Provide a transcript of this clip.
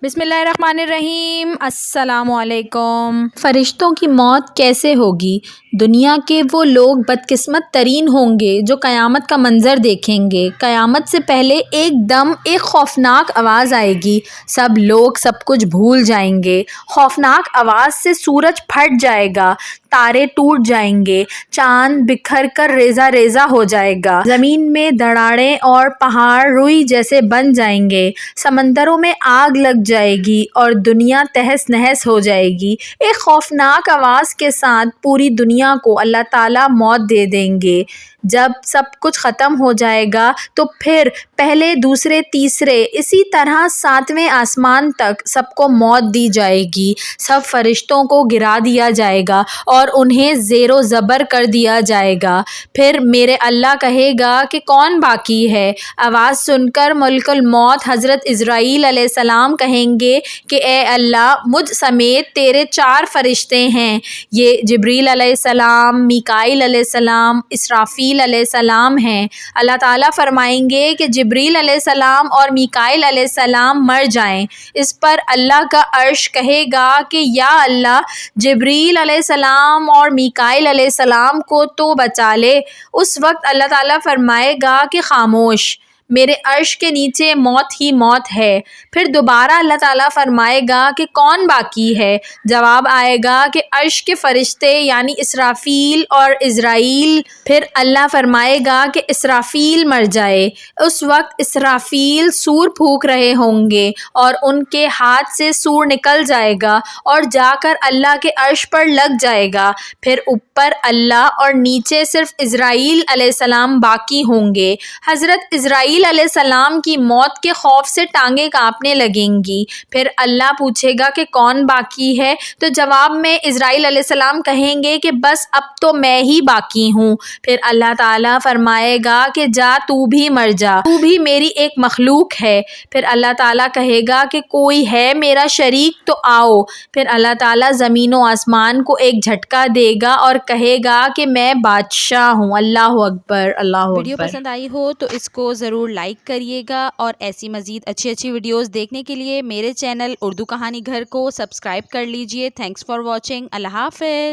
بسم اللہ الرحمن الرحیم۔ السلام علیکم۔ فرشتوں کی موت کیسے ہوگی؟ دنیا کے وہ لوگ بدقسمت ترین ہوں گے جو قیامت کا منظر دیکھیں گے۔ قیامت سے پہلے ایک دم ایک خوفناک آواز آئے گی، سب لوگ سب کچھ بھول جائیں گے۔ خوفناک آواز سے سورج پھٹ جائے گا، تارے ٹوٹ جائیں گے، چاند بکھر کر ریزہ ریزہ ہو جائے گا، زمین میں دراڑیں اور پہاڑ روئی جیسے بن جائیں گے، سمندروں میں آگ لگ جائے گی اور دنیا تہس نہس ہو جائے گی۔ ایک خوفناک آواز کے ساتھ پوری دنیا کو اللہ تعالیٰ موت دے دیں گے۔ جب سب کچھ ختم ہو جائے گا تو پھر پہلے، دوسرے، تیسرے، اسی طرح 7ویں آسمان تک سب کو موت دی جائے گی۔ سب فرشتوں کو گرا دیا جائے گا اور انہیں زیر و زبر کر دیا جائے گا۔ پھر میرے اللہ کہے گا کہ کون باقی ہے؟ آواز سن کر ملک الموت حضرت عزرائیل علیہ السلام کہیں گے کہ اے اللہ، مجھ سمیت تیرے 4 فرشتے ہیں، یہ جبریل علیہ السلام، میکائیل علیہ السلام، اسرافیل علیہ السلام ہیں۔ اللہ تعالیٰ فرمائیں گے کہ جبریل علیہ السلام اور میکائیل علیہ السلام مر جائیں۔ اس پر اللہ کا عرش کہے گا کہ یا اللہ، جبریل علیہ السلام اور میکائیل علیہ السلام کو تو بچا لے۔ اس وقت اللہ تعالیٰ فرمائے گا کہ خاموش، میرے عرش کے نیچے موت ہی موت ہے۔ پھر دوبارہ اللہ تعالیٰ فرمائے گا کہ کون باقی ہے؟ جواب آئے گا کہ عرش کے فرشتے یعنی اسرافیل اور عزرائیل۔ پھر اللہ فرمائے گا کہ اسرافیل مر جائے۔ اس وقت اسرافیل سور پھونک رہے ہوں گے اور ان کے ہاتھ سے سور نکل جائے گا اور جا کر اللہ کے عرش پر لگ جائے گا۔ پھر اوپر اللہ اور نیچے صرف عزرائیل علیہ السلام باقی ہوں گے۔ حضرت عزرائیل علیہ السلام کی موت کے خوف سے ٹانگیں کانپنے لگیں گی۔ پھر اللہ پوچھے گا کہ کون باقی ہے؟ تو جواب میں عزرائیل علیہ السلام کہیں گے کہ بس اب تو میں ہی باقی ہوں۔ پھر اللہ تعالیٰ فرمائے گا کہ جا، تو بھی مر جا، تو بھی میری ایک مخلوق ہے۔ پھر اللہ تعالیٰ کہے گا کہ کوئی ہے میرا شریک تو آؤ۔ پھر اللہ تعالیٰ زمین و آسمان کو ایک جھٹکا دے گا اور کہے گا کہ میں بادشاہ ہوں۔ اللہ اکبر، اللہ اکبر۔ ویڈیو پسند آئی ہو تو اس کو ضرور لائک کریے گا، اور ایسی مزید اچھی ویڈیوز دیکھنے کے لیے میرے چینل اردو کہانی گھر کو سبسکرائب کر لیجئے۔ Thanks for watching. اللہ حافظ۔